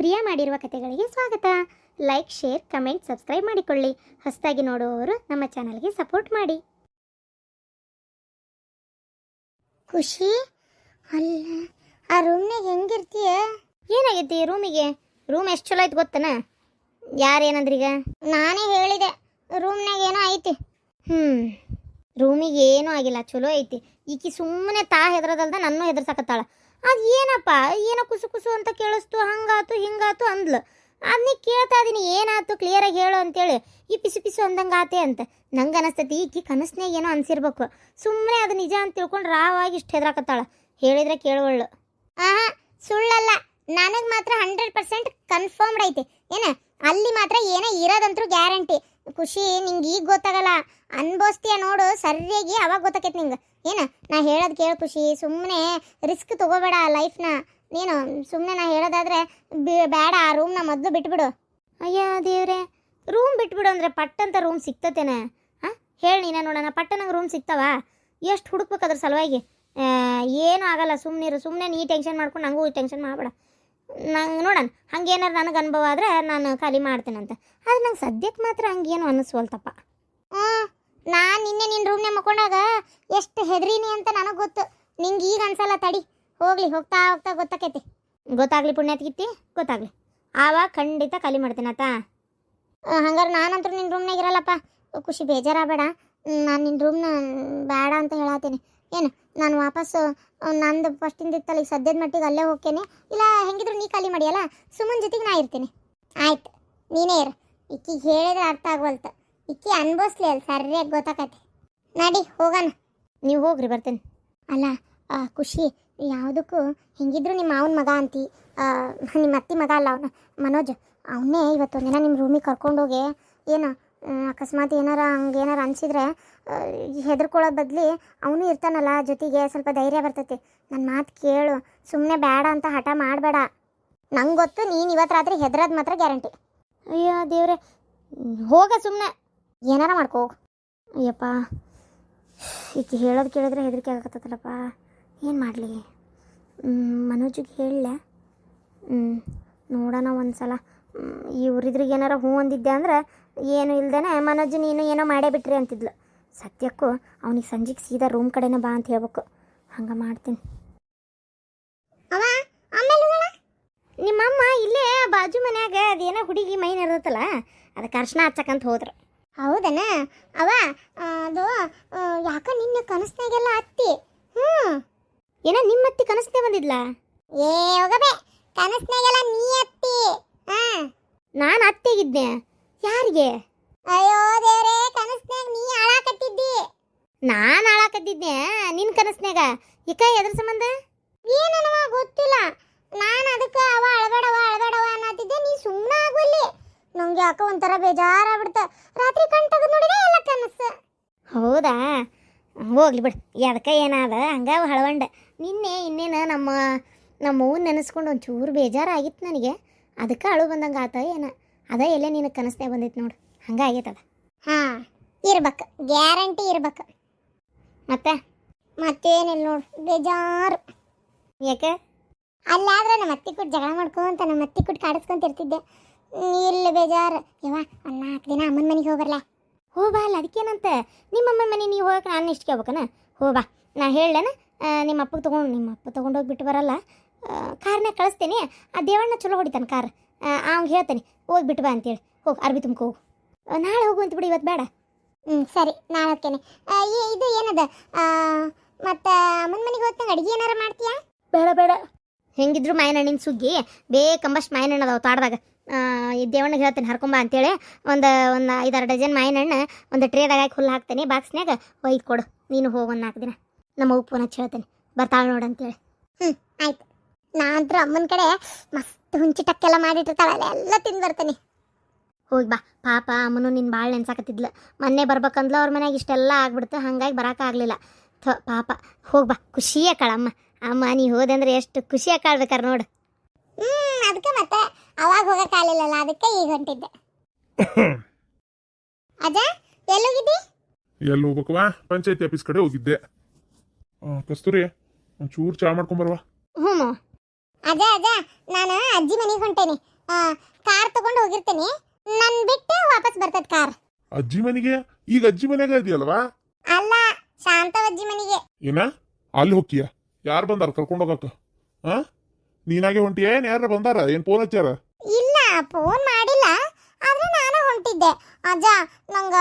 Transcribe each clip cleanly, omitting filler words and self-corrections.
ಪ್ರಿಯಾ ಮಾಡಿರುವ ಕಥೆಗಳಿಗೆ ಸ್ವಾಗತ. Like, share, comment, subscribe ಮಾಡಿಕೊಳ್ಳಿ. ಹೊಸದಾಗಿ ನೋಡುವವರು ನಮ್ಮ ಚಾನಲ್ಗೆ ಸಪೋರ್ಟ್ ಮಾಡಿ. ಖುಷಿ, ಅಲ್ಲ ಆ ರೂಮ್ನಾಗ ಹೆಂಗಿರ್ತೀಯ? ಏನಾಗೈತಿ ರೂಮಿಗೆ? ರೂಮ್ ಎಷ್ಟು ಚಲೋ ಐತಿ ಗೊತ್ತನ? ಯಾರೇನಂದ್ರೀಗ? ನಾನೇ ಹೇಳಿದೆ ರೂಮ್ನಾಗ ಏನೋ ಐತಿ. ರೂಮಿಗೆ ಏನೂ ಆಗಿಲ್ಲ, ಚಲೋ ಐತಿ. ಈಕಿ ಸುಮ್ಮನೆ ಹೆದರದಲ್ದ ನನ್ನೂ ಹೆದರ್ಸಕತ್ತಾಳ. ಅದು ಏನಪ್ಪ ಏನೋ ಕುಸು ಕುಸು ಅಂತ ಕೇಳಿಸ್ತು, ಹಂಗಾತು ಹಿಂಗಾತು ಅಂದ್ಲು. ಅದನ್ನೇ ಕೇಳ್ತಾ ಇದೀನಿ, ಏನಾಯ್ತು ಕ್ಲಿಯರಾಗಿ ಹೇಳು ಅಂತೇಳಿ. ಈ ಪಿಸು ಪಿಸು ಅಂದಂಗೆ ಆತೆ ಅಂತ ನಂಗೆ ಅನಿಸ್ತೈತಿ. ಈಕಿ ಕನಸ್ನಾಗ ಏನೋ ಅನ್ಸಿರ್ಬೇಕು. ಸುಮ್ಮನೆ ಅದು ನಿಜ ಅಂತ ತಿಳ್ಕೊಂಡು ರಾವಾಗಿ ಇಷ್ಟು ಹೆದರಾಕತ್ತಾಳ. ಹೇಳಿದ್ರೆ ಕೇಳುವಳ್ಳು. ಸುಳ್ಳಲ್ಲ, ನನಗೆ ಮಾತ್ರ 100% ಕನ್ಫರ್ಮ್ಡ್ ಐತಿ. ಏನ ಅಲ್ಲಿ ಮಾತ್ರ ಏನೋ ಇರೋದಂತರೂ ಗ್ಯಾರಂಟಿ. ಖುಷಿ, ನಿಂಗೆ ಈಗ ಗೊತ್ತಾಗಲ್ಲ, ಅನ್ಭವಿಸ್ತೀಯ ನೋಡು ಸರಿಯಾಗಿ, ಅವಾಗ ಗೊತ್ತಾಕೈತಿ ನಿಂಗೆ. ಏನ ನಾ ಹೇಳೋದು ಕೇಳು ಖುಷಿ, ಸುಮ್ಮನೆ ರಿಸ್ಕ್ ತಗೋಬೇಡ ಲೈಫ್ನ. ನೀನು ಸುಮ್ಮನೆ ನಾ ಹೇಳೋದಾದ್ರೆ ಬೇಡ, ಆ ರೂಮ್ನ ಮೊದಲು ಬಿಟ್ಬಿಡು. ಅಯ್ಯ ದೇವ್ರೆ, ರೂಮ್ ಬಿಟ್ಬಿಡು ಅಂದರೆ ಪಟ್ಟಂತ ರೂಮ್ ಸಿಗ್ತತೇನೆ? ಹಾಂ ಹೇಳಿ ನೀನು ನೋಡೋಣ, ಪಟ್ಟನಂಗೆ ರೂಮ್ ಸಿಗ್ತಾವ? ಎಷ್ಟು ಹುಡುಕ್ಬೇಕು ಅದ್ರ ಸಲುವಾಗಿ? ಏನೂ ಆಗಲ್ಲ, ಸುಮ್ಮನೆ ನೀ ಟೆನ್ಷನ್ ಮಾಡ್ಕೊಂಡು ನನಗೂ ಟೆನ್ಷನ್ ಮಾಡಬೇಡ. ನಂಗೆ ನೋಡೋಣ, ಹಂಗೇನಾರು ನನಗೆ ಅನುಭವ ಆದರೆ ನಾನು ಖಾಲಿ ಮಾಡ್ತೇನಂತ. ಆದರೆ ನಂಗೆ ಸದ್ಯಕ್ಕೆ ಮಾತ್ರ ಹಂಗೇನು ಅನ್ನಿಸ್ವಲ್ತಪ್ಪ. ನಾನು ನಿನ್ನೆ ನಿನ್ನ ರೂಮ್ನಾಗ ಮಕ್ಕೊಂಡಾಗ ಎಷ್ಟು ಹೆದರೀನಿ ಅಂತ ನನಗೆ ಗೊತ್ತು. ನಿಂಗೆ ಈಗ ಅನ್ಸಲ್ಲ, ತಡಿ ಹೋಗ್ಲಿ, ಹೋಗ್ತಾ ಹೋಗ್ತಾ ಗೊತ್ತಾಕೈತಿ. ಗೊತ್ತಾಗ್ಲಿ ಪುಣ್ಯಾತ್ಗಿತ್ತಿ, ಗೊತ್ತಾಗ್ಲಿ, ಆವಾಗ ಖಂಡಿತ ಖಾಲಿ ಮಾಡ್ತೇನೆ ಆತ. ಹಂಗಾರೆ ನಾನಂತೂ ನಿನ್ನ ರೂಮ್ನಾಗ ಇರಲ್ಲಪ್ಪ. ಖುಷಿ, ಬೇಜಾರಾಗಬೇಡ, ನಾನು ನಿನ್ನ ರೂಮ್ನ ಬೇಡ ಅಂತ ಹೇಳತ್ತೀನಿ. ಏನು ನಾನು ವಾಪಸ್ಸು ನಂದು ಫಸ್ಟಿಂದ ಇತ್ತಲ್ಲ, ಈಗ ಸದ್ಯದ ಮಟ್ಟಿಗೆ ಅಲ್ಲೇ ಹೋಗ್ತೇನೆ. ಇಲ್ಲ ಹೆಂಗಿದ್ರು ನೀ ಖಾಲಿ ಮಾಡಿಯಲ್ಲ, ಸುಮ್ಮನ ಜೊತೆಗೆ ನಾ ಇರ್ತೀನಿ. ಆಯ್ತು, ನೀನೇ ಇರು. ಇಕ್ಕಿಗೆ ಹೇಳಿದ್ರೆ ಅರ್ಥ ಆಗವಲ್ತ, ಇಕ್ಕಿ ಅನ್ಭವಿಸ್ಲಿ, ಅಲ್ಲಿ ಸರಿಯಾಗಿ ಗೊತ್ತಾಕತಿ. ನಡಿ ಹೋಗೋಣ. ನೀವು ಹೋಗ್ರಿ, ಬರ್ತೇನೆ. ಅಲ್ಲ ಖುಷಿ, ಯಾವುದಕ್ಕೂ ಹೆಂಗಿದ್ರು ನಿಮ್ಮ ಮಾವನ ಮಗ ಅಂತಿ, ನಿಮ್ಮ ಅತ್ತಿ ಮಗ ಅಲ್ಲ ಅವನು ಮನೋಜ್. ಅವನ್ನೇ ಇವತ್ತೊಂದಿನ ನಿಮ್ಮ ರೂಮಿಗೆ ಕರ್ಕೊಂಡೋಗಿ, ಏನು ಅಕಸ್ಮಾತ್ ಹಂಗೇನಾರ ಅನಿಸಿದ್ರೆ ಹೆದರ್ಕೊಳ್ಳೋ ಬದಲಿ ಅವನು ಇರ್ತಾನಲ್ಲ ಜೊತೆಗೆ, ಸ್ವಲ್ಪ ಧೈರ್ಯ ಬರ್ತೈತಿ. ನನ್ನ ಮಾತು ಕೇಳು, ಸುಮ್ಮನೆ ಬೇಡ ಅಂತ ಹಠ ಮಾಡಬೇಡ. ನಂಗೆ ಗೊತ್ತು ನೀನು ಇವತ್ತು ರಾತ್ರಿ ಹೆದರೋದು ಮಾತ್ರ ಗ್ಯಾರಂಟಿ. ಅಯ್ಯೋ ದೇವ್ರೆ, ಹೋಗ ಸುಮ್ಮನೆ, ಏನಾರ ಮಾಡ್ಕೋ. ಅಯ್ಯಪ್ಪ, ಈಕೆ ಹೇಳೋದು ಕೇಳಿದ್ರೆ ಹೆದರಿಕೆ ಆಗತ್ತಲ್ಲಪ್ಪ, ಏನು ಮಾಡಲಿ? ಮನೋಜಿಗೆ ಹೇಳಲ, ನೋಡೋಣ ಒಂದು ಸಲ. ಇವ್ರಿದ್ರಿಗೆ ಏನಾರ ಹ್ಞೂ ಅಂದಿದ್ದೆ ಅಂದ್ರೆ ಏನು ಇಲ್ದೇನೆ ಮನೋಜ್ ನೀನು ಏನೋ ಮಾಡೇ ಬಿಟ್ರಿ ಅಂತಿದ್ಲು. ಸದ್ಯಕ್ಕೂ ಅವನಿಗೆ ಸಂಜೆಗೆ ಸೀದಾ ರೂಮ್ ಕಡೆನೇ ಬಾ ಅಂತ ಹೇಳ್ಬೇಕು. ಹಂಗೆ ಮಾಡ್ತೀನಿ. ನಿಮ್ಮಮ್ಮ ಇಲ್ಲೇ ಬಾಜು ಮನ್ಯಾಗ ಅದೇನೋ ಹುಡುಗಿ ಮೈನ್ ಇರ್ತಲ್ಲ, ಅದಕ್ಕೆ ಅರ್ಶನ ಹಚ್ಚಕಂತ ಹೋದ್ರು. ಹೌದನ ಅವ? ಅದು ಯಾಕ ನಿನ್ನ ಕನಸ್ನಾಗೆಲ್ಲ ಅತ್ತಿ? ಏನೋ ನಿಮ್ಮ ಅತ್ತಿ ಕನಸ್ನೇ ಬಂದಿದ್ಲ? ಏ ಹೋಗಬೇ, ಕನಸ್ನಾಗೆಲ್ಲ ನೀ ಅತ್ತಿ. ನಾನು ಅತ್ತೆಗಿದ್ದೆ? ಯಾರಿಗೆ? ಅಯ್ಯೋ ದೇವ್ರೆ, ಕನಸ್ನಾಗ ನೀ ಹಾಳಾಕತ್ತಿದ್ದಿ. ನಾನು ಹಾಳಾಕತ್ತಿದ್ದೆ ನಿನ್ನ ಕನಸ್ನಾಗ? ಈಕ ಎದ್ರ ಸಂಬಂಧ? ಏನವ ಗೊತ್ತಿಲ್ಲ, ನಾನು ಅದಕ್ಕೆ ಅವ ಅಳಬೇಡವ ಅನ್ನತ್ತಿದ್ದೆ, ನೀ ಸುಮ್ಮನೆ ಆಗುವಲ್ಲಿ. ನಂಗೆ ಯಾಕೋ ಒಂಥರ ಬೇಜಾರಾಗ್ಬಿಡ್ತ. ರಾತ್ರಿ ಕಣ್ ತೆಗೆದು ನೋಡಿದ್ರೆ ಎಲ್ಲ ಕನಸು. ಹೌದಾ? ಹೋಗ್ಲಿ ಬಿಡು, ಅದಕ್ಕೆ ಏನಾದ ಹಂಗ ಹಳವಂಡ. ನಿನ್ನೆ ಇನ್ನೇನು ನಮ್ಮವ್ವನ್ನ ನೆನೆಸ್ಕೊಂಡು ಒಂಚೂರು ಬೇಜಾರಾಗಿತ್ತು ನನಗೆ, ಅದಕ್ಕೆ ಅಳು ಬಂದಂಗೆ ಆತ ಏನ. ಅದ ಎಲ್ಲೇ ನಿನಗೆ ಕನಸ್ನೇ ಬಂದಿತ್ತು ನೋಡು, ಹಂಗೆ ಆಗೈತದ. ಹಾಂ ಇರ್ಬೇಕು, ಗ್ಯಾರಂಟಿ ಇರ್ಬೇಕು. ಮತ್ತೇನಿಲ್ಲ ನೋಡು, ಬೇಜಾರು. ಯಾಕೆ? ಅಲ್ಲಾದ್ರೆ ನಮ್ಮ ಅತ್ತಿ ಕೊಟ್ಟು ಜಗಳ ಮಾಡ್ಕೊಂತ, ನಮ್ಮ ಅತ್ತಿ ಕೊಟ್ಟು ಕಾಡಿಸ್ಕೊಂತಿರ್ತಿದ್ದೆ. ಇಲ್ಲ ಬೇಜಾರು. ಯವ್ವ, ಒಂದು 4 ದಿನ ಅಮ್ಮನ ಮನೆಗೆ ಹೋಗ್ಬರಲ್ಲ? ಹೋಗ್ಬಾ, ಅಲ್ಲ ಅದಕ್ಕೇನಂತ. ನಿಮ್ಮಮ್ಮನ ಮನೆ ನೀವು ಹೋಗಕ್ಕೆ ನಾನು ಇಷ್ಟಕ್ಕೆ ಹೋಗ್ಬೇಕನ? ಹೋಗ್ಬಾ, ನಾ ಹೇಳೇನ ನಿಮ್ಮ ಅಪ್ಪ ತೊಗೊಂಡೋಗಿ ಬಿಟ್ಟು ಬರಲ್ಲ. ಕಾರ್ನಾಗ ಕಳಿಸ್ತೇನೆ. ಆ ದೇವಣ್ಣ ಚಲೋ ಹೊಡಿತಾನೆ ಕಾರ್, ಅವ್ನಿಗೆ ಹೇಳ್ತೇನೆ ಹೋಗಿ ಬಿಟ್ಟು ಬಾ ಅಂತೇಳಿ. ಹೋಗಿ ಅರ್ಬಿ ತುಂಬ್ಕೊ ಹೋಗು. ನಾಳೆ ಹೋಗು ಅಂತ ಬಿಡಿ, ಇವತ್ತು ಬೇಡ. ಸರಿ, ನಾಳೆ ಹೋಗ್ತೇನೆ. ಇದು ಏನದ ಮತ್ತು ಅಮ್ಮನ ಮನೆಗೆ ಹೋಗ್ತಂಗೆ ಅಡುಗೆ ಏನಾರು ಮಾಡ್ತೀಯಾ? ಬೇಡ, ಹೆಂಗಿದ್ರು ಮಾಯನಣ್ಣಿನ ಸುಗ್ಗಿ ಬೇಕಂಬಷ್ಟು ಮಾಯನಣ್ಣ ಅದಾವ ತಾಡ್ದಾಗ. ಈ ದೇವಣ್ಣಗೆ ಹೇಳ್ತೇನೆ ಹರ್ಕೊಂಬ ಅಂತೇಳಿ. ಒಂದು 5-6 ಡಜನ್ ಮಾಯನಣ್ಣ ಒಂದು ಟ್ರೇದಾಗ ಹಾಕಿ ಹುಲ್ಲು ಹಾಕ್ತೇನೆ, ಬಾಕ್ಸ್ನಾಗ ಒಯ್ದು ಕೊಡು. ನೀನು ಹೋಗಿ ಒಂದು 4 ದಿನ. ನಮ್ಮ ಅವ್ವ ಫೋನ್ ಹಚ್ಚಿ ಹೇಳ್ತೇನೆ ಬರ್ತಾಳೆ ನೋಡು ಅಂತೇಳಿ. ಆಯ್ತು. ನಾನಂತರೂ ಅಮ್ಮನ ಕಡೆ ಮಸ್ತ್ ಹುಂಚಿಟಕ್ಕೆಲ್ಲ ಮಾಡಿಟ್ಟಿರ್ತಾಳೆ, ಎಲ್ಲ ತಿಂದು ಬರ್ತೇನೆ. ಹೋಗಿ ಬಾ. ಪಾಪ ಅಮ್ಮನು ನಿನ್ನ ಭಾಳ ನೆನ್ಸಾಕತ್ತಿದ್ಲು. ಮೊನ್ನೆ ಬರ್ಬೇಕಂದ್ಲು, ಅವ್ರ ಮನ್ಯಾಗ ಇಷ್ಟೆಲ್ಲ ಆಗ್ಬಿಡ್ತು, ಹಾಗಾಗಿ ಬರೋಕ್ಕಾಗಲಿಲ್ಲ. ಪಾಪ ಹೋಗ್ಬಾ, ಖುಷಿಯೇ ಕಳಮ್ಮ. ಅಮ್ಮ ನೀ ಹೋದೆ ಅಂದ್ರೆ ಎಷ್ಟು ಖುಷಿಯಾಗಿ ಕಾಳ್ಬೇಕಾರೆ ನೋಡು. ಅದಕ್ಕೆ ಮತ್ತೆ ಅವಾಗ ಹೋಗಕ್ಕಾಗಲಿಲ್ಲಲ್ಲ, ಅದಕ್ಕೆ ಈಗ ಹೊಂಟಿದ್ದೆ. ಅಜ್ಜ ಎಲ್ಲೋಗಿದ್ದಿ? ಎಲ್ಲಿ ಹೋಗ್ಬೇಕವಾ? ಪಂಚಾಯತಿ ಆಫೀಸ್ ಕಡೆ ಹೋಗಿದ್ದೆ. ಕಸ್ತೂರಿ, ಒಂಚೂರು ಚಾ ಮಾಡ್ಕೊಂಬರ್ವಾ? ಹ್ಞೂ ಅಜ್ಜ, ನಾನು ಅಜ್ಜಿ ಮನೆಗೆ ಹೊಂಟೇನಿ. ಕಾರ್ ತಗೊಂಡು ಹೋಗಿರ್ತೀನಿ, ನನ್ ಬಿಟ್ಟು ವಾಪಸ್ ಬರ್ತದ ಕಾರ್. ಅಜ್ಜಿ ಮನೆಗೆ? ಈಗ ಅಜ್ಜಿ ಮನೆಗೆ ಇದೆಯಲ್ವಾ? ಅಲ್ಲ, ಶಾಂತವಜ್ಜಿ ಮನೆಗೆ. ಏನ ಅಲ್ಲಿ ಹೋಗ್ತೀಯ? ಯಾರು ಬಂದಾರ ಕರ್ಕೊಂಡು ಹೋಗಕ್ಕ? ಹಾ, ನೀನಾಗೆ ಹೊಂಟಿಯ ಏನ್ ಯಾರ ಬಂದಾರ? ಏನ್ ಫೋನ್ ಹಚ್ಚಾರ? ಇಲ್ಲ, ಫೋನ್ ಮಾಡಿಲ್ಲ, ಆದ್ರೆ ನಾನು ಹೊಂಟಿದ್ದೆ. ಅಜ್ಜ, ನಂಗ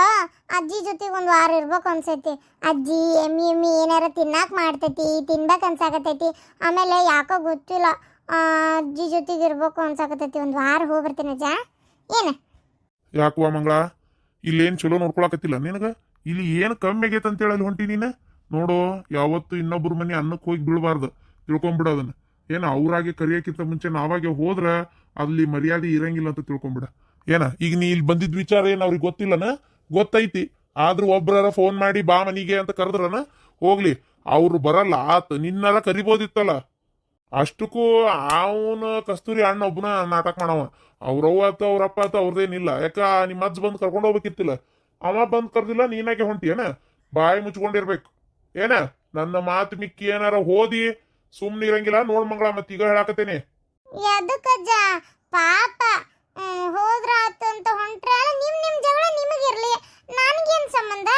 ಅಜ್ಜಿ ಜೊತೆ ಒಂದ್ ವಾರ ಇರ್ಬೇಕು ಅನ್ಸೈತಿ. ಅಜ್ಜಿ ಎಮ್ಮಿ ಏನಾರ ತಿನ್ನಾಕ್ ಮಾಡ್ತೈತಿ, ತಿನ್ಬೇಕು ಅನ್ಸಾಕತೈತಿ. ಆಮೇಲೆ ಯಾಕೋ ಗೊತ್ತಿಲ್ಲ, ಅಜ್ಜಿ ಜೊತೆಗೆ ಇರ್ಬೇಕು ಅನ್ಸಾಕತೈತಿ. ಒಂದ್ ವಾರ ಹೋಗಿ ಬರ್ತೀನಿ ಅಜ್ಜ. ಏನ ಯಾಕುವ ಮಂಗಳ, ಇಲ್ಲೇನ್ ಚಲೋ ನೋಡ್ಕೊಳಕತ್ತಿಲ್ಲ ನಿನಗ? ಇಲ್ಲಿ ಏನ್ ಕಮ್ಮಿ ಆಗೈತೆ ಅಂತೇಳಿ ಅಲ್ಲಿ ಹೊಂಟಿ ನೀನ? ನೋಡು, ಯಾವತ್ತು ಇನ್ನೊಬ್ರ ಮನೆ ಅನ್ನಕ್ಕೆ ಹೋಗಿ ಬೀಳ್ಬಾರ್ದು, ತಿಳ್ಕೊಂಬಿಡೋದನ್ನ. ಏನ ಅವ್ರಾಗೆ ಕರಿಯಕ್ಕಿಂತ ಮುಂಚೆ ನಾವಾಗೆ ಹೋದ್ರ ಅಲ್ಲಿ ಮರ್ಯಾದೆ ಇರಂಗಿಲ್ಲ ಅಂತ ತಿಳ್ಕೊಂಬಿಡ. ಏನ ಈಗ ನೀ ಇಲ್ಲಿ ಬಂದಿದ್ ವಿಚಾರ ಏನ್ ಅವ್ರಿಗೆ ಗೊತ್ತಿಲ್ಲನ? ಗೊತ್ತೈತಿ, ಆದ್ರೂ ಒಬ್ರಾರ ಫೋನ್ ಮಾಡಿ ಬಾ ಮನಿಗೆ ಅಂತ ಕರೆದ್ರನ ಹೋಗ್ಲಿ. ಅವ್ರು ಬರಲ್ಲ ಆತ, ನಿನ್ನಾರ ಕರಿಬೋದಿತ್ತಲ್ಲ. ಅಷ್ಟಕ್ಕೂ ಅವನ ಕಸ್ತೂರಿ ಅಣ್ಣ ಒಬ್ಬನ ನಾಟಕ ಮಾಡವ. ಅವ್ರವ್ವ ಆತ ಅವ್ರಪ್ಪ ಆತ ಅವ್ರದೇನಿಲ್ಲ. ಯಾಕ ನಿಮ್ಮ ಅಜ್ಜ ಬಂದು ಕರ್ಕೊಂಡು ಹೋಗ್ಬೇಕಿತ್ತಿಲ್ಲ, ಅವ ಬಂದ್ ಕರ್ದಿಲ್ಲ, ನೀನಾಗೆ ಹೊಂಟಿಯೇನ? ಬಾಯಿ ಮುಚ್ಕೊಂಡಿರ್ಬೇಕು. ಏನ ನನ್ನ ಮಾತು ಮಿಕ್ಕಿ ಏನಾರ ಹೋದಿ ಸುಮ್ನೆ ಇರಂಗಿಲ್ಲ. ನೋಡ್ ಮಂಗಳ, ಮತ್ ಈಗ ಹೇಳಾಕತ್ತೇನೆ. ಎದಕ್ಕಜ್ಜ? ಪಾಪ ಹೋದ್ರ ಆತ ಅಂತ ಹೊಂಟ್ರೆ ನಿಮ್ ಜಗಳ ನಿಮಗಿರ್ಲಿ, ನನ್ಗೇನ್ ಸಂಬಂಧ?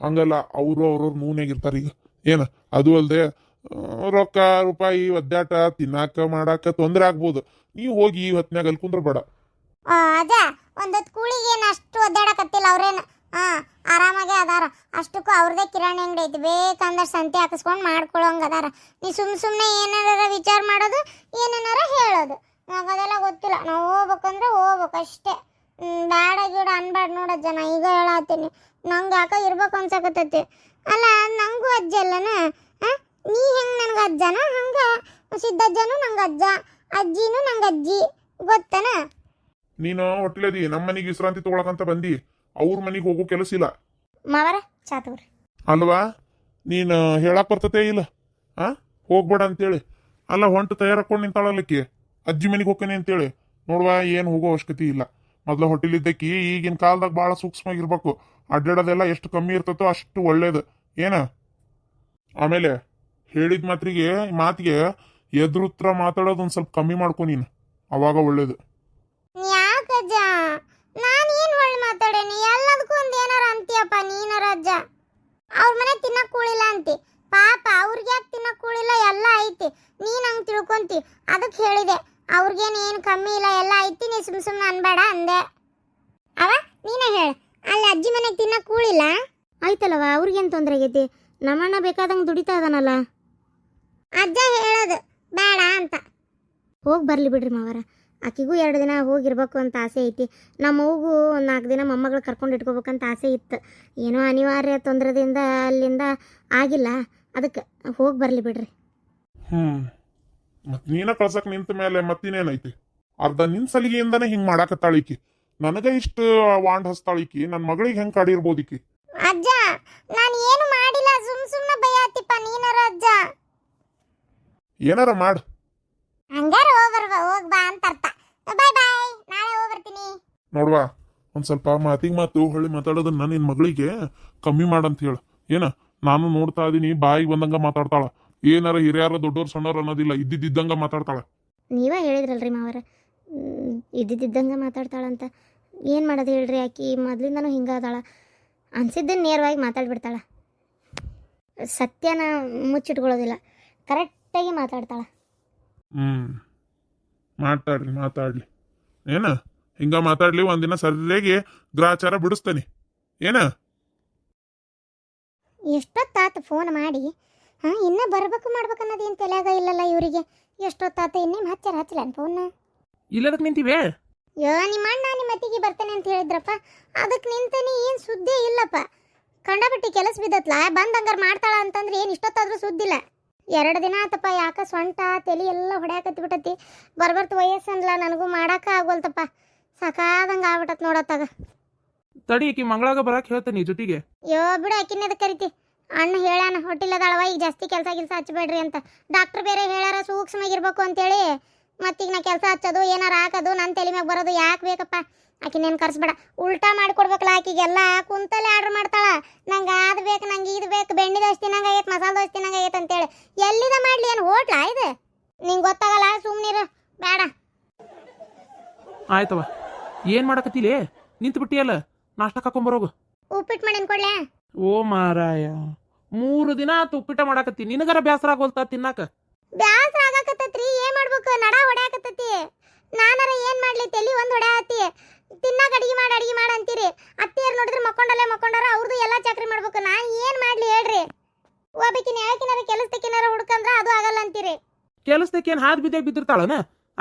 ಹಂಗಲ್ಲ, ಅವರು ಅವ್ರವ್ರ ನೂನ್ಯಾಗಿರ್ತಾರ ಈಗ. ಏನ ಅದು ಅಲ್ದೆ ರೊಕ್ಕ ರೂಪಾಯಿ ಒದ್ದಾಟ ತಿನ್ನಾಕ ಮಾಡಾಕ ತೊಂದ್ರೆ ಆಗ್ಬೋದು. ನೀವು ಹೋಗಿ ಈ ಹೊತ್ನ್ಯಾಗ ಅಲ್ಲಿ ಕುಂದ್ರ ಬೇಡ. ಅದ ಒಂದೊತ್ತು ಕೂಳಿಗೆ ಏನು ಅಷ್ಟು ಒದ್ದಾಡಕತ್ತಿಲ್ಲ ಅವ್ರೇನು. ಆರಾಮಾಗೆ ಅದಾರ. ಅಷ್ಟಕ್ಕೂ ಅವ್ರದೇ ಕಿರಾಣಿ ಅಂಗಡಿ ಐತಿ, ಬೇಕಂದ್ರೆ ಸಂತೆ ಹಾಕಿಸ್ಕೊಂಡು ಮಾಡ್ಕೊಳ್ಳೋಂಗ ಅದಾರ. ನೀ ಸುಮ್ಮನೆ ಏನಾರ ವಿಚಾರ ಮಾಡೋದು, ಏನೇನಾರ ಹೇಳೋದು, ನಂಗೆ ಅದೆಲ್ಲ ಗೊತ್ತಿಲ್ಲ. ನಾವು ಹೋಗ್ಬೇಕಂದ್ರೆ ಹೋಗ್ಬೇಕು ಅಷ್ಟೇ. ಬೇಡ ಗಿಡ ಅನ್ಬೇಡ ನೋಡಜ್ಜ, ನಾ ಈಗ ಹೇಳತ್ತೀನಿ. ನಂಗೆ ಯಾಕೆ ಇರ್ಬೇಕು ಅನ್ಸಕತ್ತೈತಿ. ಅಲ್ಲ, ನಂಗೂ ಅಜ್ಜ ಅಲ್ಲನ? ನೀ ಹೆಂಗೆ ನನಗೆ ಅಜ್ಜನ, ಹಂಗೆ ಸಿದ್ದಜ್ಜನೂ ನಂಗೆ ಅಜ್ಜ, ಅಜ್ಜಿನೂ ನಂಗೆ ಅಜ್ಜಿ, ಗೊತ್ತನ? ನೀನು ಹೊಟ್ಲದಿ ನಮ್ಮ ಮನೆಗೆ ವಿಶ್ರಾಂತಿ ತಗೊಳಕಂತ ಬಂದಿ, ಅವ್ರ ಮನೆಗೆ ಹೋಗೋ ಕೆಲಸ ಇಲ್ಲ. ಮಾವರ ಚಾತವ್ರಿ ಅಲ್ವಾ? ನೀನು ಹೇಳಕ್ ಬರ್ತತೆ ಇಲ್ಲ? ಹೋಗ್ಬೇಡ ಅಂತೇಳಿ. ಅಲ್ಲ, ಹೊಂಟು ತಯಾರಾಕೊಂಡು ನಿಂತಾಳಲ್ಲಕ್ಕಿ, ಅಜ್ಜಿ ಮನೆಗೆ ಹೋಗ್ತಾನೆ ಅಂತೇಳಿ. ನೋಡ್ವಾ, ಏನು ಹೋಗೋ ಅವಶ್ಯಕತೆ ಇಲ್ಲ. ಮೊದ್ಲು ಹೊಟ್ಟಿಲಿದ್ದಕ್ಕಿ ಈಗಿನ ಕಾಲದಾಗ ಭಾಳ ಸೂಕ್ಷ್ಮವಾಗಿರ್ಬೇಕು. ಅಡ್ಡಾಡೋದೆಲ್ಲ ಎಷ್ಟು ಕಮ್ಮಿ ಇರ್ತತೋ ಅಷ್ಟು ಒಳ್ಳೇದು. ಏನ ಆಮೇಲೆ ಹೇಳಿದ ಮಾತಿಗೆ ಎದುರುತ್ರ ಮಾತಾಡೋದು ಒಂದು ಸ್ವಲ್ಪ ಕಮ್ಮಿ ಮಾಡ್ಕೊ ನೀನು, ಅವಾಗ ಒಳ್ಳೇದು. ಯಾಕಜ್ಜ? ನಾನು ಏನು ಹೊಳ್ಳಿ ಮಾತಾಡೇನಿ? ಎಲ್ಲದಕ್ಕೂ ಒಂದು ಏನಾರ ಅಂತೀಯಪ್ಪ ನೀನಾರ ಅಜ್ಜ. ಅವ್ರ ಮನೆ ತಿನ್ನಕ್ ಕೂಳಿಲ್ಲ ಅಂತಿ, ಪಾಪ ಅವ್ರಿಗೆ ಯಾಕೆ ತಿನ್ನಕ್ ಕೂಳಿಲ್ಲ? ಎಲ್ಲ ಐತಿ, ನೀನು ಹಂಗೆ ತಿಳ್ಕೊಂತಿ. ಅದಕ್ಕೆ ಹೇಳಿದೆ, ಅವ್ರಿಗೇನು ಏನು ಕಮ್ಮಿ ಇಲ್ಲ, ಎಲ್ಲ ಐತಿ, ನೀ ಸುಮ್ಮನೆ ಅನ್ಬೇಡ ಅಂದೆ. ಅವ ನೀನೇ ಹೇಳ, ಅಲ್ಲಿ ಅಜ್ಜಿ ಮನೆಗೆ ತಿನ್ನಕ್ ಕೂಳಿಲ್ಲ ಆಯ್ತಲ್ಲವ, ಅವ್ರಿಗೇನು ತೊಂದರೆ ಆಗೈತಿ? ನಮ್ಮಣ್ಣ ಬೇಕಾದಂಗೆ ದುಡಿತಾ ಇದಾನಲ್ಲ. ಅಜ್ಜ ಹೇಳೋದು ಬೇಡ ಅಂತ. ಹೋಗಿ ಬರಲಿ ಬಿಡ್ರಿ ಮಾವರ, ಆಕಿಗೂ 2 ದಿನ ಹೋಗಿರ್ಬೇಕು ಅಂತ ಆಸೆ ಐತಿ. ನಮ್ಮವ್ಗೂ 4 ದಿನ ಮೊಮ್ಮಗಳು ಕರ್ಕೊಂಡು ಇಟ್ಕೋಬೇಕಂತ ಆಸೆ ಇತ್ತು. ಏನೋ ಅನಿವಾರ್ಯ ತೊಂದರೆದಿಂದ ಅಲ್ಲಿಂದ ಆಗಿಲ್ಲ, ಅದಕ್ಕೆ ಹೋಗಿ ಬರಲಿ ಬಿಡ್ರಿ. ಮತ್ ನೀನ ಕಳ್ಸಕ್ ನಿಂತ ಮೇಲೆ ಮತ್ತಿನೇನೈತಿ? ಅರ್ಧ ನಿನ್ ಸಲಿಗೆಯಿಂದಾನೆ ಹಿಂಗ್ ಮಾಡಾಕತ್ತಾಳಿಕಿ. ನನಗ ಇಷ್ಟು ವಾಂಡ್ ಹಸ್ತಾಳಿಕಿ, ನನ್ನ ಮಗಳಿಗೆ ಹೆಂಗ್ ಕಾಡಿರ್ಬೋದಿಕಿ? ಅಜ್ಜ, ನಾನು ಏನು ಮಾಡಿಲ್ಲ, ಸುಮ್ಮನೆ ಬೈಯಾತಿಪ್ಪ ನೀನಾರ ಅಜ್ಜ. ಏನಾರ ಮಾಡ್, ಹಂಗಾರ ಹೋಗ್ ಬಾ ಅಂತ ಅರ್ಥ. ಬಾಯ್ ಬಾಯ್, ನಾಳೆ ಹೋಗಿ ಬರ್ತೀನಿ. ನೋಡ್ವಾ, ಒಂದ್ ಸ್ವಲ್ಪ ಮಾತಿಗೆ ಮಾತು ಹೊಳ್ಳಿ ಮಾತಾಡೋದನ್ನ ನಿನ್ ಮಗಳಿಗೆ ಕಮ್ಮಿ ಮಾಡಂತ ಹೇಳ. ಏನ ನಾನು ನೋಡ್ತಾ ಇದೀನಿ, ಬಾಯಿಗೆ ಬಂದಂಗ ಮಾತಾಡ್ತಾಳ. ಏನಾರ ಹಿರಿಯಾರ ದೊಡ್ಡೋರ್ ಸಣ್ಣವ್ರ ಅನ್ನೋದಿಲ್ಲ, ಇದ್ದಿದ್ದಂಗ ಮಾತಾಡ್ತಾಳ. ನೀವ ಹೇಳಿದ್ರಲ್ರಿ ಮಾವರ, ಇದ್ದಿದ್ದಂಗೆ ಮಾತಾಡ್ತಾಳಂತ. ಏನು ಮಾಡೋದು ಹೇಳ್ರಿ, ಆಕಿ ಮೊದಲಿಂದನೂ ಹಿಂಗಾದಾಳ. ಅನ್ಸಿದ್ದನ್ನು ನೇರವಾಗಿ ಮಾತಾಡ್ಬಿಡ್ತಾಳ, ಸತ್ಯನ ಮುಚ್ಚಿಟ್ಕೊಳ್ಳೋದಿಲ್ಲ, ಕರೆಕ್ಟಾಗಿ ಮಾತಾಡ್ತಾಳ. ಮಾತಾಡ್ಲಿ ಏನ ಹಿಂಗ ಮಾತಾಡ್ಲಿ, ಒಂದಿನ ಸರಿಯಾಗಿ ಗ್ರಾಚಾರ ಬಿಡಿಸ್ತಾನೆ. ಏನ ಎಷ್ಟೊತ್ತಾತು ಫೋನ್ ಮಾಡಿ, ಇನ್ನೂ ಬರ್ಬೇಕು ಮಾಡ್ಬೇಕನ್ನೋದು ಏನು ತಲೆಯಾಗ ಇಲ್ಲಲ್ಲ ಇವರಿಗೆ. ಎಷ್ಟೊತ್ತಾತು ಇನ್ನೇನು ಹಚ್ಚಲ್ಲ ಫೋನ್. ಇಲ್ಲದಕ್ಕೆ ನಿಂತೀವೇ? ನಿಮ್ಮ ಅಣ್ಣ ನಿಮ್ಮ ಅತ್ತಿಗೆ ಬರ್ತಾನೆ ಅಂತ ಹೇಳಿದ್ರಪ್ಪ, ಅದಕ್ಕೆ ನಿಂತಾನೆ. ಏನು ಸುದ್ದಿ ಇಲ್ಲಪ್ಪ, ಕಂಡಬಿಟ್ಟು ಕೆಲಸ ಬಿದ್ದತ್ಲ, ಬಂದ್ ಹಂಗಾರ ಮಾಡ್ತಾಳ ಅಂತಂದ್ರೆ ಏನು ಇಷ್ಟೊತ್ತಾದ್ರೂ ಸುದ್ದಿಲ್ಲ. 2 ದಿನ ಆತಪ್ಪ, ಯಾಕೆ ಸೊಂಟ ತಲೆ ಎಲ್ಲ ಹೊಡ್ಯಾಕತ್ತಿ ಬಿಟ್ಟತಿ. ಬರ್ಬರ್ತು ವಯಸ್ಸನ್ಲ, ನನಗೂ ಮಾಡಾಕ ಆಗೋಲ್ತಪ್ಪ, ಸಾಕಾದಂಗೆ ಆಗ್ಬಿಟ್ಟತ್ ನೋಡತ್ತಾಗ. ತಡಿ, ಈಕಿ ಮಂಗಳಾಗ ಬರಾಕ್ ಹೇಳ್ತಾನೆ ಜೊತೆಗೆ. ಬಿಡು, ಆಕಿನ್ನದ ಕರಿತಿ. ಅಣ್ಣ ಹೇಳಾನ ಹೊಟ್ಟಿಲ್ಲದಾಳವ, ಈಗ ಜಾಸ್ತಿ ಕೆಲಸ ಹಚ್ಚಬೇಡ್ರಿ ಅಂತ. ಡಾಕ್ಟರ್ ಬೇರೆ ಹೇಳಾರ ಸೂಕ್ಷ್ಮಾಗಿರ್ಬೇಕು ಅಂತೇಳಿ. ಮತ್ತೀಗ ನಾ ಕೆಲಸ ಹಚ್ಚೋದು ಏನಾರ ಹಾಕೋದು ನನ್ನ ತಲೆ ಮ್ಯಾಗ ಬರೋದು ಯಾಕೆ ಬೇಕಪ್ಪ? ಆಕಿನೇನು ಕರ್ಸ್ಬೇಡ, ಉಲ್ಟಾ ಮಾಡಿಕೊಡ್ಬೇಕಲ್ಲ. ಆಕಿಗೆಲ್ಲ ಕುಂತಲ್ಲೇ ಆರ್ಡ್ರ್ ಮಾಡ್ತಾಳ, ನಂಗೆ ಅದು ಬೇಕು, ನಂಗೆ ಇದು ಬೇಕು, ಬೆಣ್ಣೆ ದೋಸೆ ತಿನ್ನಂಗಾಗೈತೆ, ಮಸಾಲೆ ದೋಸೆ ತಿನ್ನಂಗಾಗೈತೆ ಅಂತೇಳಿ. ಎಲ್ಲಿದ ಮಾಡಲಿ, ಏನು ಹೋಟ್ಲಾ ಇದು? ನಿಂಗೆ ಗೊತ್ತಾಗಲ್ಲ, ಸುಮ್ಮನಿರು, ಬೇಡ. ಆಯ್ತವ. ಏನು ಮಾಡಕತ್ತಿಲೇ ನಿಂತು ಬಿಟ್ಟಿಯಲ್ಲ, ನಾಷ್ಟ ಹಾಕೊಂಬರೋಗು. ಉಪ್ಪಿಟ್ಟು ಮಾಡಿ ಕೊಡ್ಲೆ. ಓ ಮಾರಾಯ, 3 ದಿನ ಆತು ಉಪ್ಪಿಟ ಮಾಡಕತ್ತಿ, ನಿನಗರ ಬೇಸರ ಆಗೋಲ್ತಾ ತಿನ್ನಾಕ? ಬ್ಯಾಸರ ಆಗಾಕತ್ತೈತ್ರಿ, ಏನ್ ಮಾಡ್ಬೇಕು, ನಡ ಹೊಡ್ಯಾಕತ್ತೈತಿ. ನಾನರ ಏನ್ ಮಾಡ್ಲಿ, ತಲಿ ಒಂದ್ ಹೊಡ್ಯಾತಿ. ತಿನ್ನಾಕ ಅಡಿಗೆ ಮಾಡ ಅಂತೀರಿ. ಅತ್ತಿಯರ್ ನೋಡಿದ್ರೆ ಮಕ್ಕೊಂಡಾರ, ಅವ್ರದ್ದು ಎಲ್ಲಾ ಚಾಕ್ರಿ ಮಾಡ್ಬೇಕು. ನಾ ಏನ್ ಮಾಡ್ಲಿ ಹೇಳ್ರಿ? ಒಬ್ಬಕಿನ ಯಾಕಿನಾರ ಕೆಲಸದಕ್ಕಿನಾರ ಹುಡ್ಕಂದ್ರ ಅದು ಆಗಲ್ಲ ಅಂತೀರಿ. ಕೆಲಸದಕ್ಕೇನು ಹಾದ್ ಬಿದ್ದಾಗ ಬಿದ್ದಿರ್ತಾಳನ?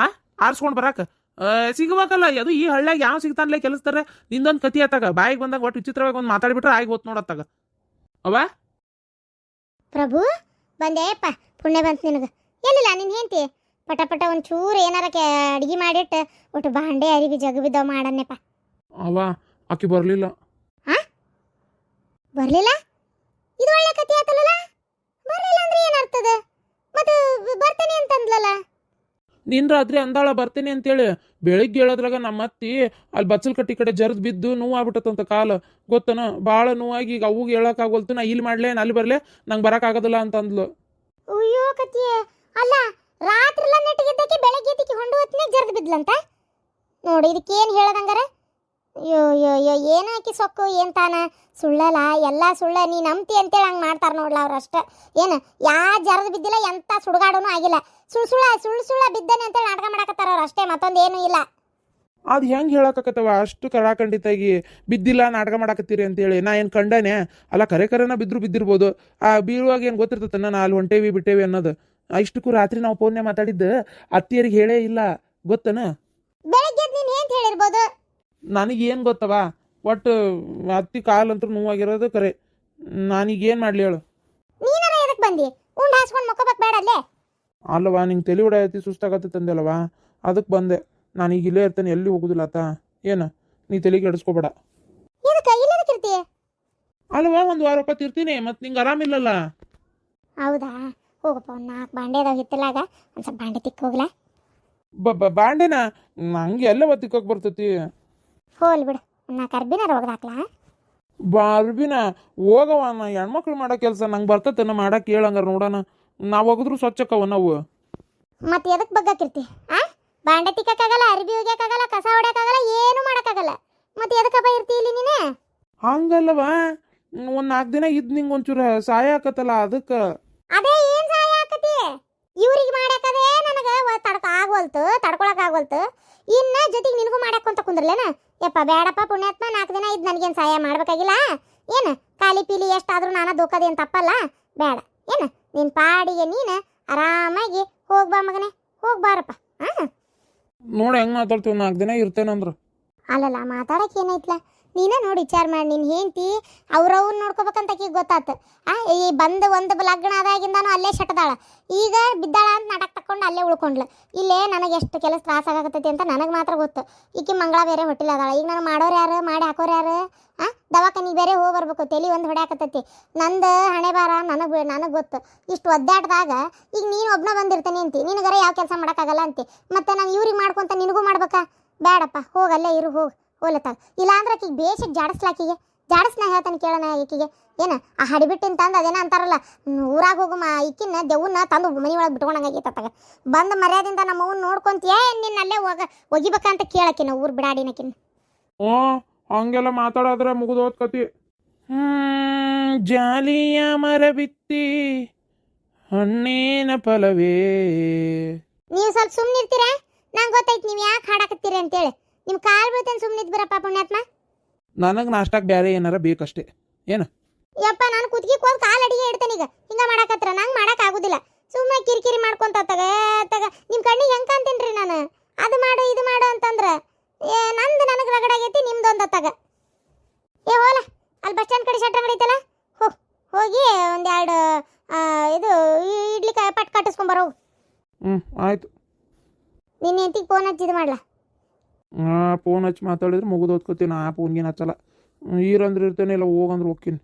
ಆರಿಸ್ಕೊಂಡು ಬರಾಕ ಸಿಗಬೇಕಲ್ಲ. ಅದು ಈ ಹಳ್ಳ್ಯಾಗ ಯಾವ ಸಿಗ್ತಾನಲೇ ಕೆಲಸದಾರ? ನಿಂದೊಂದು ಕತಿ ಆತಾಗ ಬಾಯಿಗೆ ಬಂದಾಗ ಒಟ್ಟು ವಿಚಿತ್ರವಾಗಿ ಒಂದು ಮಾತಾಡ್ಬಿಟ್ರೆ ಆಗಿ ಹೋತ್ ನೋಡತ್ತಾಗ. ಅವ ಪ್ರಭು ಬಂದೇಪ್ಪ, ಪುಣ್ಯ ಬಂತು ನಿನಗ. ಎಲ್ಲಿಲ್ಲ ನಿನ್ ಹೆಂಡತಿ? ಪಟ ಒಂಚೂರು ಏನಾರ ಅಡಿಗೆ ಮಾಡಿಟ್ಟು ಒಟ್ಟು ಬಾಂಡೆ ಅರಿವಿ ಜಗ ಬಿದ್ದಾವ ಮಾಡನ್ನೆಪ್ಪ. ಅವ ಆಕಿ ಬರ್ಲಿಲ್ಲ. ಬರ್ಲಿಲ್ಲ? ಇದು ಒಳ್ಳೆ ಕತಿ ಆತಲ್ಲ. ಬರ್ಲಿಲ್ಲ ಅಂದ್ರೆ ಏನರ್ತದ? ಮತ್ತೆ ಬರ್ತೇನೆ ಅಂತಂದ್ಲಲ್ಲ. ನಿನ್ ರಾತ್ರಿ ಅಂದಾಳ ಬರ್ತೇನೆ ಅಂತೇಳಿ, ಬೆಳಿಗ್ಗೆ ಹೇಳೋದ್ರಾಗ ನಮ್ಮ ಅತ್ತಿ ಅಲ್ಲಿ ಬಚ್ಚಲ್ ಕಟ್ಟಿ ಕಡೆ ಜರ್ದ್ ಬಿದ್ದು ನೋವು ಆಗ್ಬಿಟ್ಟತಂತ ಕಾಲ, ಗೊತ್ತನ? ಭಾಳ ನೋವಾಗಿ ಈಗ ಅವಾಗ ಹೇಳಕ್ಕಾಗೋಲ್ತು. ನಾ ಇಲ್ಲಿ ಮಾಡ್ಲೆ ಅಲ್ಲಿ ಬರ್ಲೆ, ನಂಗೆ ಬರಕ್ಕಾಗೋದಿಲ್ಲ ಅಂತ ಅಂದ್ಲು. ಅಯ್ಯೋ ಕತಿ ಅಲ್ಲ, ರಾತ್ರಿ ಎಲ್ಲ ನೆಟ್ಟಿಗಿದ್ದಕ್ಕೆ ಬೆಳಗ್ಗೆ ಎದ್ದಕ್ಕೆ ಹೊಂಡು ಹೊತ್ತಿನಾಗ ಜರ್ದ್ ಬಿದ್ಲಂತ. ನೋಡಿ ಇದಕ್ಕೇನು ಹೇಳದಂಗಾರ? ಅಯ್ಯೋ ಅಯ್ಯೋ ಅಯ್ಯೋ, ಏನು ಹಾಕಿ ಸೊಕ್ಕು ಏನ್ ತಾನ ಸುಳ್ಳಲ್ಲ, ಎಲ್ಲ ಸುಳ್ಳ. ನೀ ನಂಬ್ತಿ ಅಂತೇಳಿ ಹಂಗೆ ಮಾಡ್ತಾರ ನೋಡ್ಲ ಅವ್ರು ಅಷ್ಟೇ. ಏನು ಜರದ್ ಬಿದ್ದಿಲ್ಲ, ಎಂತ ಸುಡುಗಾಡೂ ಆಗಿಲ್ಲ. ಸುಳ್ಳ ಬಿದ್ದಾನೆ ಅಂತೇಳಿ ನಾಟಕ ಮಾಡಕತ್ತಾರ ಅವ್ರು ಅಷ್ಟೇ, ಮತ್ತೊಂದೇನು ಇಲ್ಲ. ಅದು ಹೆಂಗೆ ಹೇಳಕತ್ತವ ಅಷ್ಟು ಕರಾಖಂಡಿತಾಗಿ ಬಿದ್ದಿಲ್ಲ ನಾಟಕ ಮಾಡಕತ್ತೀರಿ ಅಂತೇಳಿ? ನಾ ಏನು ಕಂಡನೆ ಅಲ್ಲ, ಕರೆನ ಬಿದ್ದಿರ್ಬೋದು. ಆ ಬೀಳುವಾಗ ಏನು ಗೊತ್ತಿರ್ತೈತೆ ನಾ ಅಲ್ಲಿ ಹೊಂಟೇವಿ ಬಿಟ್ಟೇವಿ ಅನ್ನೋದು. ಇಷ್ಟಕ್ಕೂ ರಾತ್ರಿ ನಾವು ಫೋನ್ನೇ ಮಾತಾಡಿದ್ದು ಅತ್ತಿಯರಿಗೆ ಹೇಳೇ ಇಲ್ಲ, ಗೊತ್ತನ? ಬೆಳಗ್ಗೆ ನೀನು ಏನು ಹೇಳಿರ್ಬೋದು? ನನಗೇನು ಗೊತ್ತವ, ಒಟ್ಟು ಅತ್ತಿ ಕಾಲಂತೂ ನೋವಾಗಿರೋದು ಕರೆ. ನಾನೀಗೇನು ಮಾಡಲಿ ಹೇಳು? ನೀನಾರ ಎದಕ್ಕೆ ಬಂದಿ? ಉಂಡು ಹಾಸ್ಕೊಂಡು ಮಕ್ಕೋಬೇಕು ಬೇಡ ಅಲ್ಲೇ? ಅಲ್ಲವಾ, ನಿಂಗೆ ತಲೆ ಹೊಡೆಯತಿ ಸುಸ್ತಾಗತ್ತೆ ತಂದೆಲ್ಲವಾ, ಅದಕ್ಕೆ ಬಂದೆ. ನಾನೀಗ ಇಲ್ಲೇ ಇರ್ತೇನೆ, ಎಲ್ಲಿ ಹೋಗುದಿಲ್ಲ ಆತ. ಏನು ನೀ ತಲೆಗೆ ಕೆಡಿಸ್ಕೋಬೇಡ. ಇಲ್ಲದಕ್ಕಿರ್ತಿ ಅಲ್ವಾ, 1 ವಾರ ಇರ್ತೀನಿ, ಮತ್ತು ನಿಂಗೆ ಆರಾಮಿಲ್ಲಲ್ಲ. ಹೌದಾ? ಹೋಗಪ್ಪ, ಒಂದು 4 ಬಾಂಡೆ ಅದಾವ ಹಿತ್ತಲಾಗ, ಒಂದು ಸ್ವಲ್ಪ ಬಾಂಡೆ ತಿಕ್ಕ ಹೋಗ್ಲಾ? ಬಾಂಡೆನ ನಂಗೆ ಎಲ್ಲ ತಿಕ್ಕೋಕೆ ಬರ್ತೈತಿ. ಹೋಲ್ ಬಿಡು, 4 ಅರ್ಬಿನಾರ ಒಗ್ದಾಕ್ಲಾ? ಅರ್ಬಿನ ಹೋಗವ, ನಾ ಹೆಣ್ಮಕ್ಳು ಮಾಡೋ ಕೆಲಸ ನಂಗೆ ಬರ್ತೈತೆ, ನಾ ಮಾಡಕ್ಕೆ ಹೇಳಂಗಾರ ನೋಡೋಣ. ನಾವು ಹೋಗಿದ್ರು ಸ್ವಚ್ಛಕ್ಕವ ನಾವು. ಮತ್ತೆ ಎದಕ್ಕೆ ಬಗ್ಗಾಕಿರ್ತಿ? ಬಾಂಡೆ ತಿಕ್ಕಾಗಲ್ಲ, ಅರ್ಬಿ ಒಗ್ಯಾಕಾಗಲ್ಲ, ಕಸ ಹೊಡ್ಯಾಕಾಗಲ್ಲ, ಏನು ಮಾಡೋಕ್ಕಾಗಲ್ಲ. ಮತ್ತೆ ಎದಕ್ಕಪ್ಪ ಇರ್ತಿ ಇಲ್ಲಿ ನೀನು? ಹಂಗಲ್ಲವ, ಒಂದು 4 ದಿನ ಇದ್ದು ನಿಂಗೆ ಒಂಚೂರು ಸಹಾಯ ಆಕತ್ತಲ್ಲ, ಅದಕ್ಕೆ. ಅದೇ ಏನು ಸಹಾಯ ಆಕತಿ? ಇವ್ರಿಗೆ ಮಾಡಾಕದೇ ನನಗೆ ತಡ್ಕೊಳಕ್ ಆಗೋಲ್ತು. ಇನ್ನ ಜೊತೆಗೆ ನಿನಗೂ ಮಾಡಾಕೊಂತ ಕುಂದ್ರಲೇನ? ಯಪ್ಪ ಬೇಡಪ್ಪ ಪುಣ್ಯಾತ್ಮ, 4 ದಿನ ಇದ್ದು ನನಗೇನು ಸಹಾಯ ಮಾಡ್ಬೇಕಾಗಿಲ್ಲ. ಏನು ಖಾಲಿ ಪೀಲಿ ಎಷ್ಟಾದ್ರೂ ನಾನು ದೋಕದೆ ಏನು ತಪ್ಪಲ್ಲ, ಬೇಡ. ಏನು ನಿನ್ನ ಪಾಡಿಗೆ ನೀನು ಆರಾಮಾಗಿ ಹೋಗ್ಬಾ ಮಗನೇ, ಹೋಗ್ಬಾರಪ್ಪ. ನೋಡಿ ಹೆಂಗೆ ಮಾತಾಡ್ತೀವಿ, 4 ದಿನ ಇರ್ತೇನಂದ್ರು. ಅಲ್ಲಲ್ಲ, ಮಾತಾಡಕ್ಕೆ ಏನೈತ್ಲ? ನೀನೇ ನೋಡಿ ವಿಚಾರ ಮಾಡಿ. ನಿನ್ನ ಹೆಂಡ್ತಿ ಅವ್ರವ್ನ ನೋಡ್ಕೋಬೇಕಂತ ಆಕಿಗೆ ಗೊತ್ತಾತು. ಈ ಬಂದು ಒಂದು ಲಗ್ನ ಆದಾಗಿಂದಾನು ಅಲ್ಲೇ ಶಟದಾಳ. ಈಗ ಬಿದ್ದಾಳ ಅಂತ ನಾಟಕ ತಕೊಂಡು ಅಲ್ಲೇ ಉಳ್ಕೊಂಡ್ಲು. ಇಲ್ಲೇ ನನಗೆ ಎಷ್ಟು ಕೆಲಸ ತ್ರಾಸ ಆಗತ್ತೈತಿ ಅಂತ ನನಗೆ ಮಾತ್ರ ಗೊತ್ತು. ಈಕಿ ಮಂಗಳ ಬೇರೆ ಹೊಟ್ಟಿಲ್ಲ ಅದಾಳ. ಈಗ ನಾನು ಮಾಡೋರು ಯಾರು, ಮಾಡಿ ಹಾಕೋರು ಯಾರು? ದವಾಖಾನಿಗೆ ಬೇರೆ ಹೋಗಿ ಬರ್ಬೇಕು, ತಲೆ ಒಂದು ಹೊಡ್ಯಾಕತ್ತೈತಿ. ನಂದು ಹಣೆ ಬಾರ ನನಗೆ ಗೊತ್ತು. ಇಷ್ಟು ಒದ್ದಾಡ್ದಾಗ ಈಗ ನೀನು ಒಬ್ಬನ ಬಂದಿರ್ತಾನೆ ಅಂತಿ, ನಿನಗರ ಯಾವ ಕೆಲಸ ಮಾಡೋಕ್ಕಾಗಲ್ಲ ಅಂತಿ. ಮತ್ತೆ ನಾನು ಇವ್ರಿಗೆ ಮಾಡ್ಕೊಂತ ನಿನಗೂ ಮಾಡ್ಬೇಕಾ? ಬೇಡಪ್ಪ, ಹೋಗಲ್ಲೇ ಇರು, ಹೋಗ್ಲತ್ತಾಗ. ಇಲ್ಲಾಂದ್ರೆ ಆಕಿಗೆ ಬೇಸಿಗೆ ಜಾಡಿಸ್ಲಾಕಿಗೆ ಜಾಡಿಸ್ನ ಹೇಳ್ತಾನೆ ಕೇಳೋಣ. ಈಕಿಗೆ ಏನು ಆ ಹಡಿಬಿಟ್ಟಿನ ತಂದು ಅದೇನ ಅಂತಾರಲ್ಲ, ಊರಾಗ ಹೋಗು ಈಕಿನ ದೆವ್ವನ್ನ ತಂದು ಮನೆ ಒಳಗೆ ಬಿಟ್ಕೊಂಡಂಗಾಗೈತತ್ತಾಗ. ಬಂದು ಮರ್ಯಾದಿಂದ ನಮ್ಮ ಅವ್ನ ನೋಡ್ಕೊಂತೀಯ, ನಿನ್ನ ಅಲ್ಲೇ ಒಗಿಬೇಕಂತ ಕೇಳಕಿನ ಊರು ಬಿಡಾಡಿನಕಿನ. ಹಂಗೆಲ್ಲ ಮಾತಾಡೋದ್ರೆ ಮುಗಿದೋದ್ ಕತಿ. ಜಾಲಿಯ ಮರ ಬಿತ್ತಿ ಹಣ್ಣಿನ ಫಲವೇ. ನೀವು ಸ್ವಲ್ಪ ಸುಮ್ಮನಿರ್ತೀರಾ? ನಂಗೆ ಗೊತ್ತೈತಿ ನೀವು ಯಾಕೆ ಹಾಡಾಕತ್ತೀರಿ ಅಂತೇಳಿ. ನಿಮ್ಮ ಕಾಲು ಬೀಳ್ತೇನೆ, ಸುಮ್ಮನಿದ್ ಬರಪ್ಪ ಪುಣ್ಯಾತ್ಮ. ನನಗೆ ನಾಷ್ಟಕ್ಕೆ ಬೇರೆ ಏನಾರ ಬೇಕಷ್ಟೇ. ಏನು ಯಪ್ಪ, ನಾನು ಕುತ್ಗಿ ಹೋಗಿ ಕಾಲು ಅಡಿಗೆ ಇಡ್ತೇನೆ. ಈಗ ಹಿಂಗೆ ಮಾಡಾಕತ್ರ ನಂಗೆ ಮಾಡೋಕ್ಕಾಗೋದಿಲ್ಲ. ಸುಮ್ಮನೆ ಕಿರಿಕಿರಿ ಮಾಡ್ಕೊಂತ ತಗ ನಿಮ್ಮ ಕಣ್ಣಿಗೆ ಹೆಂಗೆ ಕಾಣ್ತೇನ್ರಿ ನಾನು? ಅದು ಮಾಡು ಇದು ಮಾಡು ಅಂತಂದ್ರೆ ನಂದು ನನಗೆ ರಗಡಾಗೈತಿ, ನಿಮ್ದೊಂದು ತಗ. ಹೋಲ ಅಲ್ಲಿ ಬಸ್ ಸ್ಟ್ಯಾಂಡ್ ಕಡೆ ಶೆಟ್ರ್ ಅಂಗಡಿ ಐತಲ್ಲ, ಹೋಗಿ 1-2 ಇದು ಇಡ್ಲಿ ಪಟ್ ಕಟ್ಟಿಸ್ಕೊಂಬರೋ. ಆಯ್ತು. ನಿನ್ನ ಹೆಂಡತಿಗೆ ಫೋನ್ ಹಚ್ಚಿದ್ದು ಮಾಡ್ಲಾ? ಫೋನ್ ಹಚ್ಚಿ ಮಾತಾಡಿದ್ರೆ ಮುಗಿದೋದ್ಕೋತೀನಿ. ಆ ಫೋನ್ಗೇನು ಹಚ್ಚಲ್ಲ. ಈರಂದ್ರೆ ಇರ್ತೇನೆ, ಇಲ್ಲ ಹೋಗಂದ್ರೆ ಹೋಗ್ತೀನಿ.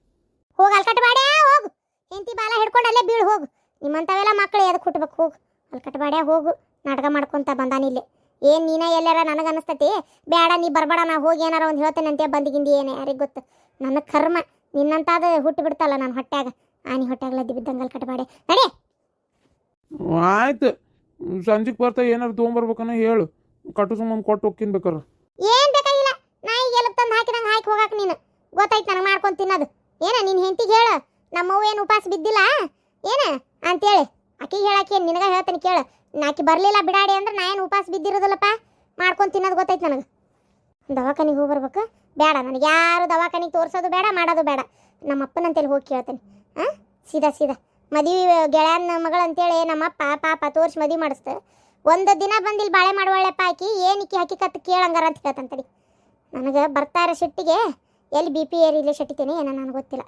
ಹೋಗಿ ಅಲ್ಕಟ್ ಬಾಡ್ಯಾ ಹೋಗು. ಹೆಂಡತಿ ಬಾಲ ಹಿಡ್ಕೊಂಡು ಅಲ್ಲೇ ಬೀಳು ಹೋಗು. ನಿಮ್ಮಂಥವೆಲ್ಲ ಮಕ್ಕಳು ಎದಕ್ಕೆ ಹುಟ್ಬೇಕು? ಹೋಗು ಅಲ್ಕಟ್ ಬಾಡ್ಯಾ ಹೋಗು. ನಾಟಕ ಮಾಡ್ಕೊತ ಬಂದಾನಿಲ್ಲಿ. ಏನು ನೀನೇ ಎಲ್ಲಾರ ನನಗೆ ಅನಿಸ್ತತಿ? ಬೇಡ ನೀ ಬರಬೇಡ, ನಾ ಹೋಗಿ ಏನಾರ ಒಂದು ಹೇಳ್ತೇನೆ ಅಂತ ಬಂದಿಗಿಂದಿ ಏನು ಯಾರಿಗೆ ಗೊತ್ತು? ನನ್ನ ಕರ್ಮ ನಿನ್ನಂತಾದ ಹುಟ್ಟು ಬಿಡ್ತಲ್ಲ ನನ್ನ ಹೊಟ್ಯಾಗ. ಆನಿ ಹೊಟ್ಯಾಗ್ಲದ್ದು ಬಿದ್ದಂಗೆ ಅಲ್ಕಟ್ ಬಾಡೆ ನಡೆ. ಆಯ್ತು, ಸಂಜೆಗೆ ಬರ್ತಾ ಏನಾರು ತೊಗೊಂಬರ್ಬೇಕನ್ನ ಹೇಳು. ಕಟ್ಟು ಸಂಬಂಧ ಕೊಟ್ಟು ಹೋಗ್ತೀನಿ ಬೇಕಾರೆ. ಏನ್ ಬೇಕಾಗಿಲ್ಲ, ನಾ ಈಗ ಎಲ್ಲ ತಂದು ಹಾಕಿ ನಂಗೆ ಹಾಕಿ ಹೋಗಾಕ ನೀನು ಗೊತ್ತಾಯ್ತು ನನಗೆ ಮಾಡ್ಕೊಂಡು ತಿನ್ನೋದು. ಏನ ನಿನ್ನ ಹೆಂಡತಿಗೆ ಹೇಳ ನಮ್ಮವ್ವ ಏನು ಉಪವಾಸ ಬಿದ್ದಿಲ್ಲ ಏನ ಅಂತೇಳಿ. ಆಕಿಗೆ ಹೇಳಾಕಿ ನಿನಗೆ ಹೇಳ್ತಾನೆ ಕೇಳು. ಆಕಿ ಬರಲಿಲ್ಲ ಬಿಡಾಡಿ ಅಂದ್ರೆ ನಾ ಏನು ಉಪವಾಸ ಬಿದ್ದಿರೋದಿಲ್ಲಪ್ಪ, ಮಾಡ್ಕೊಂಡು ತಿನ್ನೋದು ಗೊತ್ತೈತೆ ನನಗೆ. ದವಾಖಾನಿಗೆ ಹೋಗಿ ಬರ್ಬೇಕು ಬೇಡ, ನನಗೆ ಯಾರು ದವಾಖಾನಿಗೆ ತೋರಿಸೋದು ಬೇಡ, ಮಾಡೋದು ಬೇಡ. ನಮ್ಮ ಅಪ್ಪನಂತೇಳಿ ಹೋಗಿ ಕೇಳ್ತೇನೆ. ಹಾಂ, ಸೀದಾ ಮದುವೆ ಗೆಳೆಯನ ಮಗಳು ಅಂತೇಳಿ ನಮ್ಮಪ್ಪ ಪಾಪ ತೋರಿಸಿ ಮದುವೆ ಮಾಡಿಸ್ತು. ಒಂದು ದಿನ ಬಂದಿಲ್ಲಿ ಬಾಳೆ ಮಾಡುವಳ್ಳೆಪ್ಪ ಆಕಿ ಏನಿಕ್ಕಿ ಹಕ್ಕಿಕತ್ತು ಕೇಳಂಗಾರ ಅಂತ ಕೇಳ್ತಂತಡಿ. ನನಗೆ ಬರ್ತಾ ಇರೋ ಸಿಟ್ಟಿಗೆ ಎಲ್ಲಿ ಬಿ ಪಿ ಏರಿಲಿ ಶಟ್ಟಿತೀನಿ ಏನೋ ನನಗೆ ಗೊತ್ತಿಲ್ಲ.